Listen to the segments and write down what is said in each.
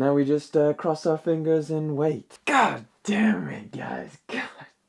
Now we just cross our fingers and wait. God damn it, guys. God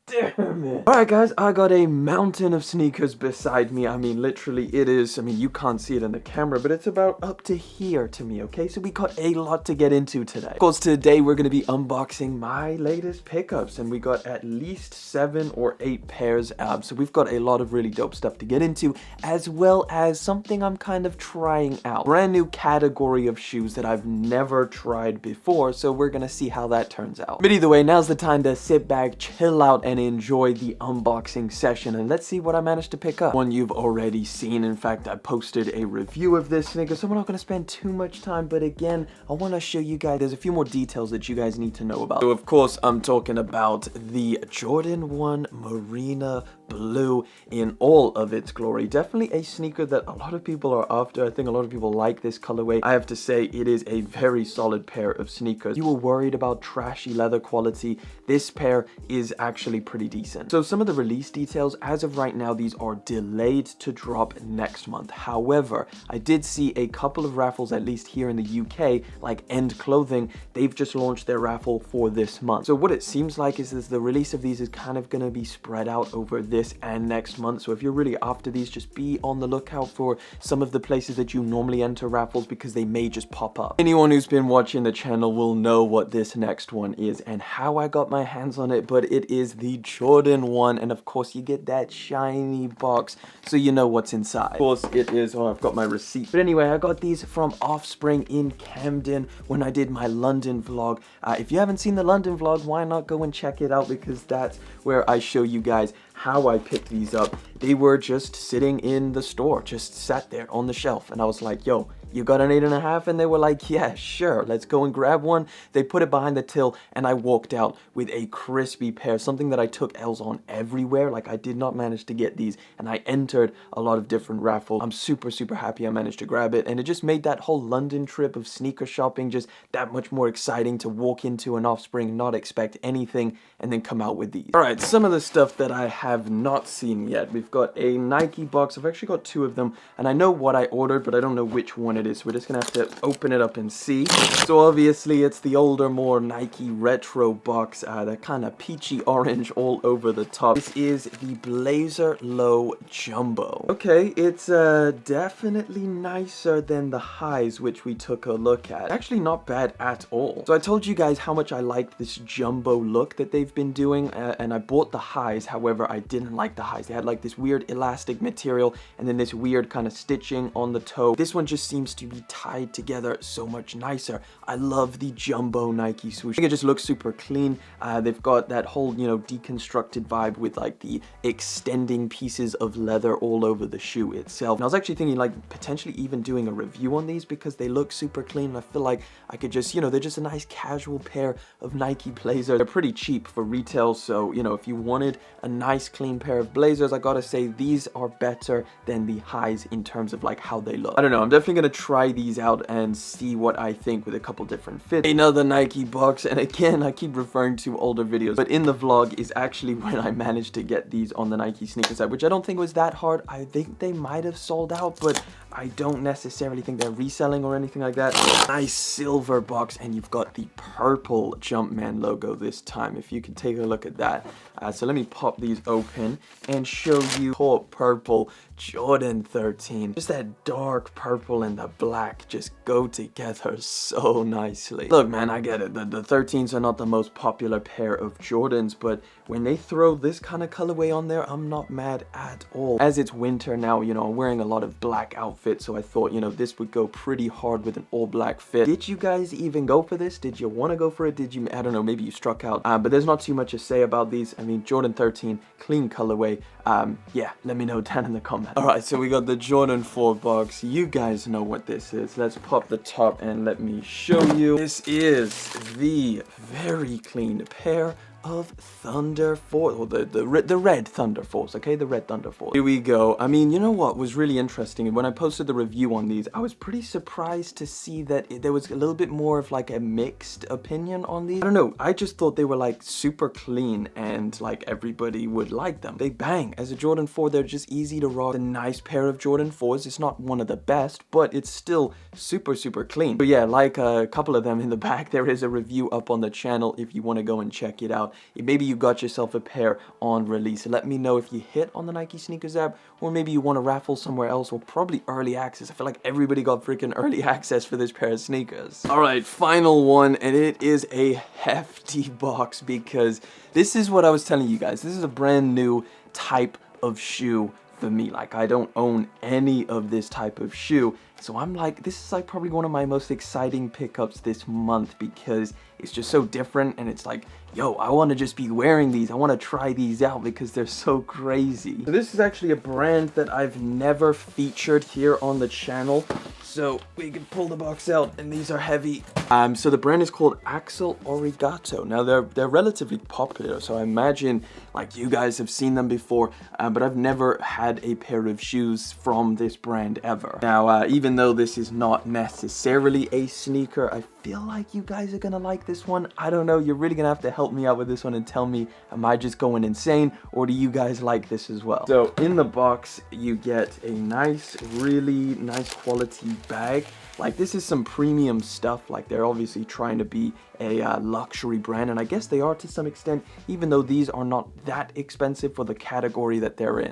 damn it. Alright guys, I got a mountain of sneakers beside me. I mean, literally it is, I mean, you can't see it in the camera, but it's about up to here to me, okay? So we got a lot to get into today. Of course, today we're going to be unboxing my latest pickups, and we got at least 7 or 8 pairs. So we've got a lot of really dope stuff to get into, as well as something I'm kind of trying out. Brand new category of shoes that I've never tried before, so we're going to see how that turns out. But either way, now's the time to sit back, chill out, and enjoy the unboxing session, and let's see what I managed to pick up. One you've already seen. In fact, I posted a review of this sneaker, so we're not going to spend too much time, but again, I want to show you guys, there's a few more details that you guys need to know about. So of course, I'm talking about the Jordan 1 Marina blue in all of its glory. Definitely a sneaker that a lot of people are after. I think a lot of people like this colorway. I have to say, it is a very solid pair of sneakers. You were worried about trashy leather quality. This pair is actually pretty decent. So some of the release details, as of right now, these are delayed to drop next month. However, I did see a couple of raffles, at least here in the UK, like End Clothing. They've just launched their raffle for this month. So what it seems like is the release of these is kind of going to be spread out over this and next month. So if you're really after these, just be on the lookout for some of the places that you normally enter raffles, because they may just pop up. Anyone who's been watching the channel will know what this next one is and how I got my hands on it, but it is the Jordan 1, and of course you get that shiny box so you know what's inside. Of course it is, oh, I've got my receipt. But anyway, I got these from Offspring in Camden when I did my London vlog. If you haven't seen the London vlog, why not go and check it out, because that's where I show you guys how I picked these up. They were just sitting in the store, just sat there on the shelf, and I was like, yo, you got an 8.5? And they were like, yeah, sure, let's go and grab one. They put it behind the till, and I walked out with a crispy pair, something that I took L's on everywhere. Like, I did not manage to get these, and I entered a lot of different raffles. I'm super, super happy I managed to grab it, and it just made that whole London trip of sneaker shopping just that much more exciting, to walk into an Offspring, not expect anything, and then come out with these. All right, some of the stuff that I have not seen yet. We've got a Nike box. I've actually got 2 of them, and I know what I ordered, but I don't know which one it is. So we're just gonna have to open it up and see. So obviously it's the older, more Nike retro box, that kind of peachy orange all over the top. This is the Blazer Low Jumbo. Okay, it's definitely nicer than the highs, which we took a look at. Actually not bad at all. So I told you guys how much I liked this jumbo look that they've been doing, and I bought the highs. However, I didn't like the highs. They had like this weird elastic material and then this weird kind of stitching on the toe. This one just seems to be tied together so much nicer. I love the jumbo Nike swoosh. I think it just looks super clean. They've got that whole, you know, deconstructed vibe with like the extending pieces of leather all over the shoe itself. And I was actually thinking like potentially even doing a review on these, because they look super clean, and I feel like I could just, you know, they're just a nice casual pair of Nike Blazers. They're pretty cheap for retail, so, you know, if you wanted a nice clean pair of Blazers, I gotta say these are better than the highs in terms of like how they look. I don't know, I'm definitely gonna try these out and see what I think with a couple different fits. Another Nike box, and again, I keep referring to older videos, but in the vlog is actually when I managed to get these on the Nike sneaker site, which I don't think was that hard. I think they might have sold out, but I don't necessarily think they're reselling or anything like that. Nice silver box, and you've got the purple Jumpman logo this time, if you can take a look at that. So let me pop these open and show you purple Jordan 13. Just that dark purple and the black just go together so nicely. Look, man, I get it. The 13s are not the most popular pair of Jordans, but when they throw this kind of colorway on there, I'm not mad at all. As it's winter now, you know, I'm wearing a lot of black outfits, so I thought, you know, this would go pretty hard with an all black fit. Did you guys even go for this? Did you want to go for it? Did you, I don't know, maybe you struck out. But there's not too much to say about these. I mean, Jordan 13, clean colorway. Yeah, let me know down in the comments. All right, so we got the Jordan 4 box. You guys know what this is. Let's pop the top and let me show you. This is the very clean pair of Thunder Force, or the red Thunder Force, okay, the red Thunder Force. Here we go. I mean, you know what was really interesting? When I posted the review on these, I was pretty surprised to see that there was a little bit more of like a mixed opinion on these. I don't know, I just thought they were like super clean and like everybody would like them. They bang. As a Jordan 4, they're just easy to rock. A nice pair of Jordan 4s. It's not one of the best, but it's still super clean. But yeah, like a couple of them in the back, there is a review up on the channel if you want to go and check it out. Maybe you got yourself a pair on release. Let me know if you hit on the Nike Sneakers app, or maybe you want to raffle somewhere else, or probably early access. I feel like everybody got freaking early access for this pair of sneakers. All right, final one, and it is a hefty box, because this is what I was telling you guys. This is a brand new type of shoe for me. Like, I don't own any of this type of shoe, so I'm like, this is like probably one of my most exciting pickups this month, because it's just so different, and it's like, yo, I want to just be wearing these. I want to try these out because they're so crazy. So this is actually a brand that I've never featured here on the channel, so we can pull the box out, and these are heavy. So the brand is called Axel Arigato. Now they're relatively popular, so I imagine like you guys have seen them before, but I've never had a pair of shoes from this brand ever. Now even though this is not necessarily a sneaker, I feel like you guys are gonna like this one. I don't know, you're really gonna have to help me out with this one and tell me, am I just going insane, or do you guys like this as well? So in the box you get a nice, really nice quality bag. Like, this is some premium stuff. Like, they're obviously trying to be a luxury brand, and I guess they are to some extent, even though these are not that expensive for the category that they're in.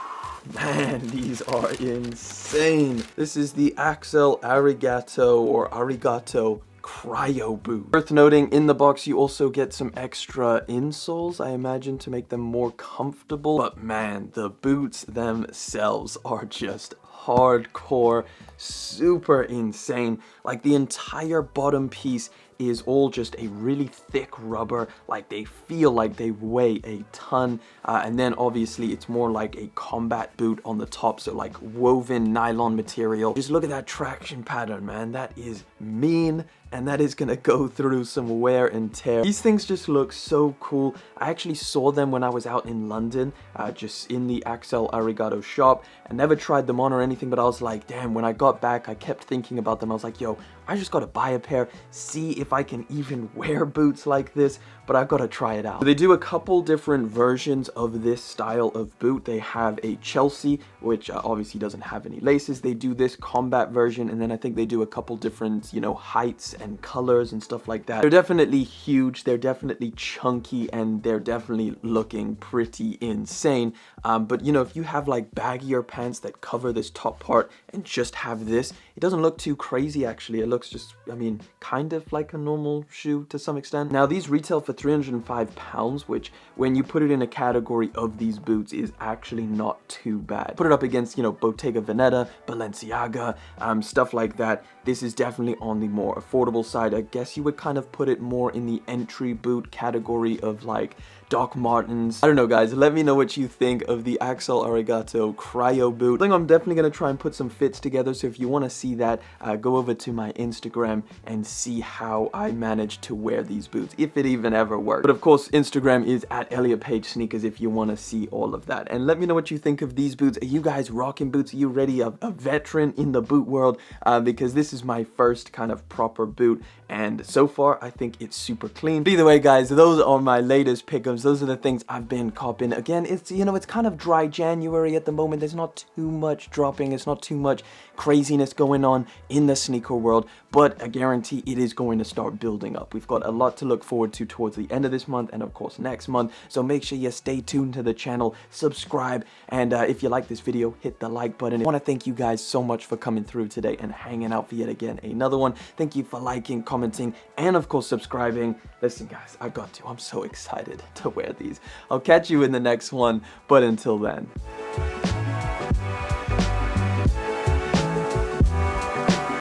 Man, these are insane. This is the Axel Arigato, or Arigato cryo boot. Worth noting, in the box you also get some extra insoles, I imagine, to make them more comfortable. But man, the boots themselves are just hardcore, super insane. Like, the entire bottom piece is all just a really thick rubber. Like, they feel like they weigh a ton, and then obviously it's more like a combat boot on the top, so like woven nylon material. Just look at that traction pattern, man. That is mean, and that is gonna go through some wear and tear. These things just look so cool. I actually saw them when I was out in London, just in the Axel Arigato shop. I never tried them on or anything, but I was like, damn, when I got back, I kept thinking about them. I was like, yo, I just gotta buy a pair, see if I can even wear boots like this, but I've gotta try it out. They do a couple different versions of this style of boot. They have a Chelsea, which obviously doesn't have any laces. They do this combat version, and then I think they do a couple different, you know, heights and colors and stuff like that. They're definitely huge, they're definitely chunky, and they're definitely looking pretty insane. But you know, if you have like baggier pants that cover this top part and just have this, it doesn't look too crazy actually. It looks just, I mean, kind of like a normal shoe to some extent. Now these retail for £305, which when you put it in a category of these boots is actually not too bad. Put it up against, you know, Bottega Veneta, Balenciaga, stuff like that. This is definitely on the more affordable side. I guess you would kind of put it more in the entry boot category of like Doc Martens. I don't know, guys, let me know what you think of the Axel Arigato cryo boot. I think I'm definitely gonna try and put some fits together, so if you want to see that, go over to my Instagram and see how I managed to wear these boots, if it even ever worked. But of course, Instagram is at Elliot Page Sneakers if you want to see all of that. And let me know what you think of these boots. Are you guys rocking boots? Are you ready? A veteran in the boot world? Because this is my first kind of proper boot, and so far I think it's super clean. But either way, guys, those are my latest pickups. Those are the things I've been copping. Again, it's, you know, it's kind of dry January at the moment. There's not too much dropping. It's not too much craziness going on in the sneaker world, but I guarantee it is going to start building up. We've got a lot to look forward to towards the end of this month and of course next month, so make sure you stay tuned to the channel, subscribe, and if you like this video, hit the like button. I want to thank you guys so much for coming through today and hanging out for yet again another one. Thank you for liking, commenting, and of course subscribing. Listen guys, I got to. I'm so excited to wear these. I'll catch you in the next one, but until then.